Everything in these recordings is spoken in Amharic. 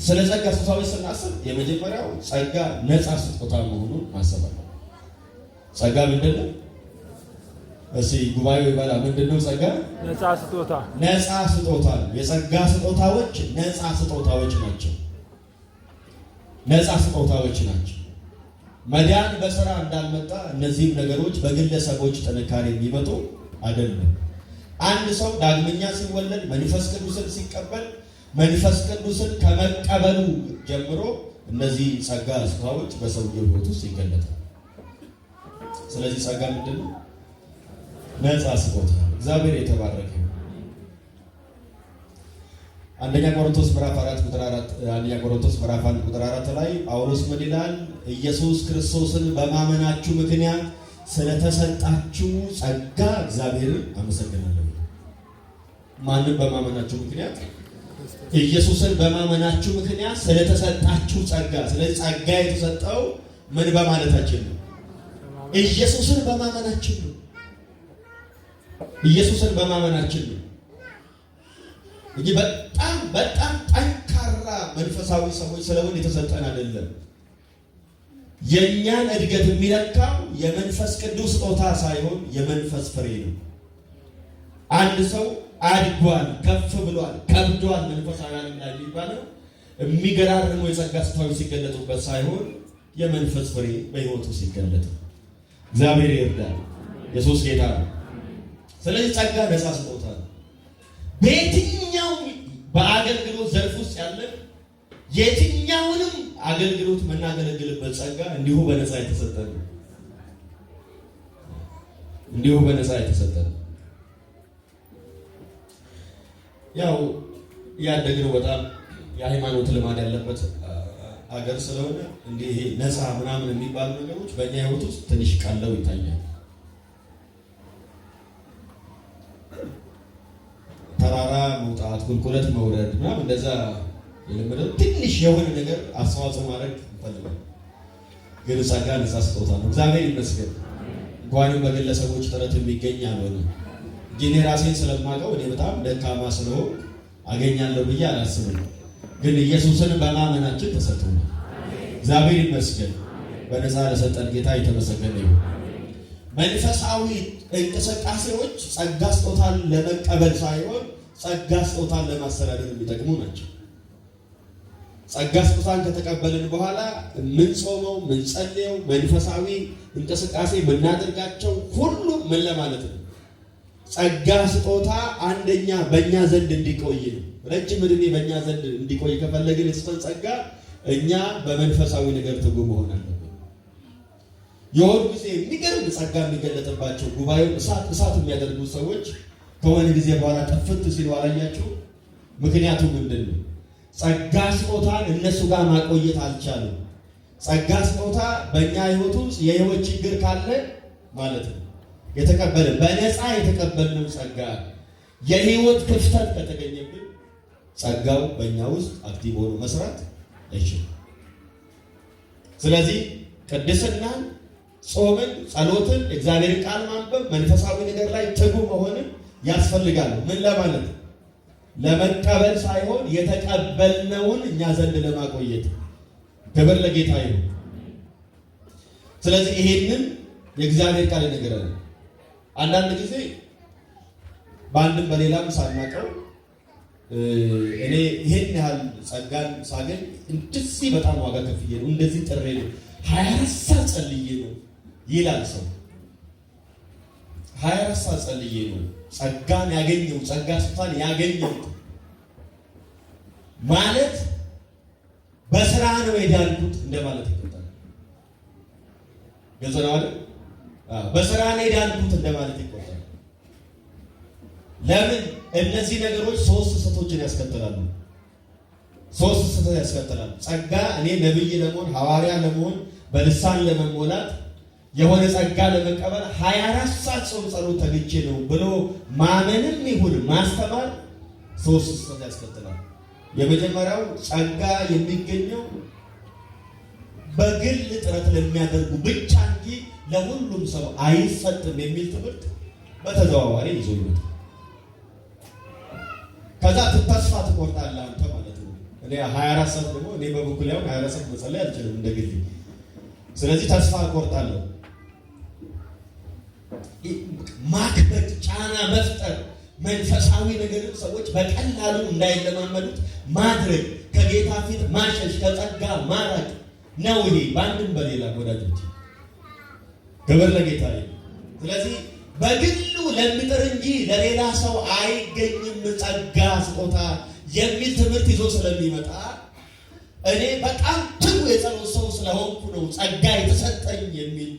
ስለ ጸጋ ስጦታዎች ስናስብ የመጀመሪያው ጸጋ ነፃ ስጦታ መሆኑን ማሰብ አለብን። ጸጋ ምንድነው? እዚህ ጉባኤው ይባላ ምንድነው? ጸጋ ነፃ ስጦታ። ነፃ ስጦታ ነው። የጸጋ ስጦታዎች ነፃ ስጦታዎች ናቸው። ነፃ ስጦታዎች ናቸው። መዳን በሥራ እንዳልመጣ እነዚህም ነገሮች በግለሰቦች ጥንካሬ የሚመጡ አይደለም። አንድ ሰው ዳግመኛ ሲወለድ መንፈስ ቅዱስን ሲቀበል መንፈስ ቅዱስን ከመቀበሉ ጀምሮ እነዚህ ጸጋ ስጦታዎች በሰውየው ሕይወት ውስጥ ይገለጣል። ስለዚህ ጸጋ ምንድነው? ነፃ ስጦታ። እግዚአብሔር የተባረከ። አንደኛ ቆሮንቶስ ምዕራፍ 4 ቁጥር 4 አንደኛ ቆሮንቶስ ምዕራፍ 1 ቁጥር 4 ላይ ጳውሎስ ምን ይላል? ኢየሱስ ክርስቶስን በማመናችሁ ምክንያት ስለተሰጣችሁ ጸጋ እግዚአብሔርን አመሰግናለሁ። ማንን በማመናችሁ ምክንያት? ኢየሱስን በማመናችሁ ምክንያት ስለተሰጣችሁ ጸጋ። ስለዚህ ጸጋ የተሰጠው ምን በማለታችን ነው? ኢየሱስን በማመናችን ነው። ኢየሱስን በማመናችን ነው እንጂ በጣም ጠንካራ መንፈሳዊ ሰዎች ስለሆን የተሰጠን አይደለም። የእኛን እድገት የሚለካው የመንፈስ ቅዱስ ስጦታ ሳይሆን የመንፈስ ፍሬ ነው። አንድ ሰው አድጓል፣ ከፍ ብሏል፣ ከብዷል መንፈሳዊ ዓለም ላይ የሚባለው የሚገራርሙ የጸጋ ስጦታዎች ሲገለጡበት ሳይሆን የመንፈስ ፍሬ በሕይወቱ ሲገለጥ። እግዚአብሔር ይርዳል። ኢየሱስ ጌታ ነው። ስለዚህ ጸጋ ነፃ ስጦታ ነው። በየትኛው በአገልግሎት ዘርፍ ውስጥ ያለ የትኛውንም አገልግሎት የምናገለግልበት ጸጋ እንዲሁ በነፃ የተሰጠ ነው። እንዲሁ በነፃ የተሰጠ ነው። ያው ያደግነው በጣም የሃይማኖት ልማድ ያለበት ሀገር ስለሆነ እንዲህ ነፃ ምናምን የሚባሉ ነገሮች በእኛ ሕይወት ውስጥ ትንሽ ቀለው ይታያል። ተራራ መውጣት፣ ቁልቁለት መውረድ ምናምን እንደዛ የለመደው ትንሽ የሆነ ነገር አስተዋጽኦ ማድረግ እንፈልጋለን። ግን ጸጋ ነፃ ስጦታ ነው። እግዚአብሔር ይመስገን። እንኳንም በግለሰቦች ጥረት የሚገኝ አልሆነ እንጂ እኔ ራሴን ስለማውቀው እኔ በጣም ደካማ ስለሆንኩ አገኛለሁ ብዬ አላስብም። ግን ኢየሱስን በማመናችን ተሰጥቶናል። እግዚአብሔር ይመስገን። በነፃ ለሰጠን ጌታ የተመሰገነ ይሁን። መንፈሳዊ እንቅስቃሴዎች ጸጋ ስጦታን ለመቀበል ሳይሆን ጸጋ ስጦታን ለማስተዳደር የሚጠቅሙ ናቸው። ጸጋ ስጦታን ከተቀበልን በኋላ የምንጾመው፣ የምንጸልየው፣ መንፈሳዊ እንቅስቃሴ የምናደርጋቸው ሁሉ ምን ለማለት ነው? ጸጋ ስጦታ አንደኛ በእኛ ዘንድ እንዲቆይ ነው። ረጅም ዕድሜ በእኛ ዘንድ እንዲቆይ ከፈለግን የስጠን ጸጋ እኛ በመንፈሳዊ ነገር ትጉ መሆን አለብን። የሆኑ ጊዜ የሚገርም ጸጋ የሚገለጥባቸው ጉባኤው እሳት የሚያደርጉ ሰዎች ከሆነ ጊዜ በኋላ ጥፍት ሲሉ አላያችሁ? ምክንያቱ ምንድን ነው? ጸጋ ስጦታን እነሱ ጋር ማቆየት አልቻሉም። ጸጋ ስጦታ በእኛ ሕይወት ውስጥ የሕይወት ችግር ካለ ማለት ነው የተቀበልን በነፃ የተቀበልነው ጸጋ የሕይወት ክፍተት ከተገኘብን ጸጋው በእኛ ውስጥ አክቲቭ ሆኖ መስራት አይችልም። ስለዚህ ቅድስናን፣ ጾምን፣ ጸሎትን፣ እግዚአብሔርን ቃል ማንበብ፣ መንፈሳዊ ነገር ላይ ትጉ መሆንን ያስፈልጋል። ምን ለማለት? ለመቀበል ሳይሆን የተቀበልነውን እኛ ዘንድ ለማቆየት። ክብር ለጌታ ይሁን። ስለዚህ ይሄንን የእግዚአብሔር ቃል ይነግረናል። አንዳንድ ጊዜ በአንድም በሌላም ሳናቀው እኔ ይሄን ያህል ጸጋን ሳገኝ እንደዚህ በጣም ዋጋ ከፍዬ ነው፣ እንደዚህ ጥሬ ነው፣ 24 ሰዓት ጸልዬ ነው ይላል ሰው። 24 ሰዓት ጸልዬ ነው ጸጋን ያገኘው፣ ጸጋ ስጦታን ያገኘው ማለት በስራ ነው የዳንኩት እንደማለት ይቆጠራል። ግልጽ ነው አይደል? በስራ ነው የዳንኩት እንደማለት ይቆጠራል። ለምን? እነዚህ ነገሮች ሶስት ስህተቶችን ያስከትላሉ። ሶስት ስህተት ያስከትላሉ። ጸጋ እኔ ነብይ ለመሆን፣ ሐዋርያ ለመሆን፣ በልሳን ለመሞላት፣ የሆነ ጸጋ ለመቀበል 24 ሰዓት ጾም ጸሎት ተግቼ ነው ብሎ ማመንም ይሁን ማስተማር ሶስት ስህተት ያስከትላል። የመጀመሪያው ጸጋ የሚገኘው በግል ጥረት ለሚያደርጉ ብቻ እንጂ ለሁሉም ሰው አይሰጥም የሚል ትምህርት በተዘዋዋሪ ይዞ ይመጣል። ከዛ ተስፋ ትቆርጣለህ አንተ ማለት ነው። እኔ 24 ሰዓት ደግሞ እኔ በበኩሌ ያው 24 ሰዓት መጸለይ አልችልም እንደግል። ስለዚህ ተስፋ እቆርጣለሁ። ማክበድ፣ ጫና መፍጠር፣ መንፈሳዊ ነገር ሰዎች በቀላሉ እንዳይለማመዱት ማድረግ፣ ከጌታ ፊት ማሸሽ፣ ከጸጋ ማራቅ ነው። ይሄ በአንድም በሌላ ወዳጆች ክብር ለጌታ ይሁን። ስለዚህ በግሉ ለምጥር እንጂ ለሌላ ሰው አይገኝም ጸጋ ስጦታ የሚል ትምህርት ይዞ ስለሚመጣ እኔ በጣም ትጉ የጸሎት ሰው ስለሆንኩ ነው ጸጋ የተሰጠኝ የሚል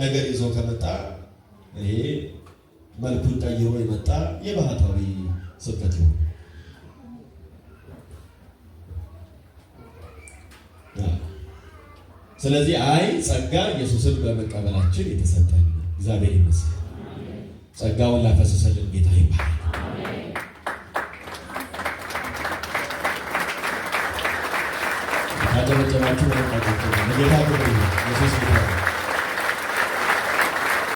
ነገር ይዞ ከመጣ ይሄ መልኩን ቀይሮ የመጣ የባህታዊ ስብከት ነው። ስለዚህ ጸጋ ኢየሱስን በመቀበላችን የተሰጠን እግዚአብሔር ይመስገን። ጸጋውን ላፈሰሰልን ጌታ ይባረክ። አጨበጨባችሁ ለጌታ ክብር ይሁን። ኢየሱስ ይባረክ።